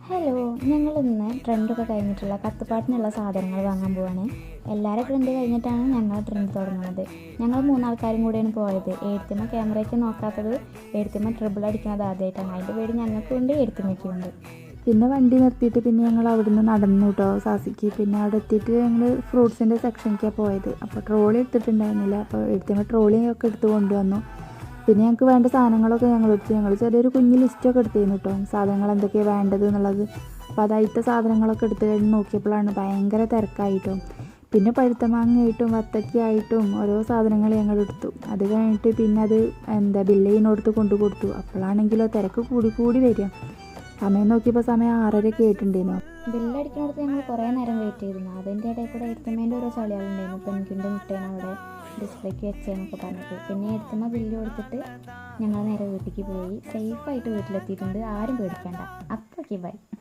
Hello, ഞങ്ങളിന്ന് ട്രെൻഡൊക്കെ കഴിഞ്ഞിട്ടുള്ള കത്തുപാട്ടിനുള്ള സാധനങ്ങൾ വാങ്ങാൻ പോവാണ്. എല്ലാവരും ട്രെൻഡ് കഴിഞ്ഞിട്ടാണ് ഞങ്ങൾ ട്രെൻഡ് തുടങ്ങുന്നത്. ഞങ്ങൾ മൂന്നാൾക്കാരും കൂടെയാണ് പോയത്. എഴുത്തിമ്മ ക്യാമറയ്ക്ക് നോക്കാത്തത്, എഴുത്തിമ്മ ട്രിബിൾ അടിക്കുന്നത് ആദ്യമായിട്ടാണ്. അതിൻ്റെ പേര് ഞങ്ങൾക്കുണ്ട്, എഴുത്തിമ്മയ്ക്കുണ്ട്. പിന്നെ വണ്ടി നിർത്തിയിട്ട് പിന്നെ ഞങ്ങൾ അവിടുന്ന് നടന്നു കേട്ടോ സാസിക്ക്. പിന്നെ അവിടെ എത്തിയിട്ട് ഞങ്ങൾ ഫ്രൂട്ട്സിൻ്റെ സെക്ഷനിലേക്കാണ് പോയത്. അപ്പോൾ ട്രോളി എടുത്തിട്ടുണ്ടായിരുന്നില്ല. അപ്പോൾ എടുത്തുമ്പോൾ ട്രോളിയൊക്കെ എടുത്ത് കൊണ്ടുവന്നു. പിന്നെ ഞങ്ങൾക്ക് വേണ്ട സാധനങ്ങളൊക്കെ ഞങ്ങൾ എടുത്തു. ഞങ്ങൾ ചെറിയൊരു കുഞ്ഞ് ലിസ്റ്റൊക്കെ എടുത്തിരുന്നു കേട്ടോ, സാധനങ്ങൾ എന്തൊക്കെയാണ് വേണ്ടത് എന്നുള്ളത്. അപ്പോൾ അതായിട്ട് സാധനങ്ങളൊക്കെ എടുത്ത് കഴിഞ്ഞ് നോക്കിയപ്പോഴാണ് ഭയങ്കര തിരക്കായിട്ടോ. പിന്നെ പഴുത്ത മാങ്ങയായിട്ടും വത്തക്കയായിട്ടും ഓരോ സാധനങ്ങൾ ഞങ്ങൾ എടുത്തു. അത് കഴിഞ്ഞിട്ട് പിന്നെ അത് ബില്ല് ചെയ്യുന്നിടത്ത് കൊണ്ടു കൊടുത്തു. അപ്പോഴാണെങ്കിലോ തിരക്ക് കൂടി വരിക. സമയം നോക്കിയപ്പോൾ സമയം 6:30 ആയിട്ടുണ്ടായിരുന്നു. ബില്ലടിക്കുന്നിടത്ത് ഞങ്ങൾ കുറേ നേരം വെയിറ്റ് ചെയ്തിരുന്നു. അതിൻ്റെ ഇടയിൽ കൂടെ എഴുത്തമ്മേൻ്റെ ഓരോ ചളികളുണ്ടായിരുന്നു. പെൻഗ്വിൻ്റെ മുട്ടയാണ് അവിടെ ഡിസ്പ്ലേക്ക് വെച്ചതെന്നൊക്കെ പറഞ്ഞിട്ട്. പിന്നെ എഴുത്തമ്മ ബില്ല് കൊടുത്തിട്ട് ഞങ്ങൾ നേരെ വീട്ടിലേക്ക് പോയി. സേഫായിട്ട് വീട്ടിലെത്തിയിട്ടുണ്ട്. ആരും പേടിക്കേണ്ട. അപ്പോൾ ബൈ.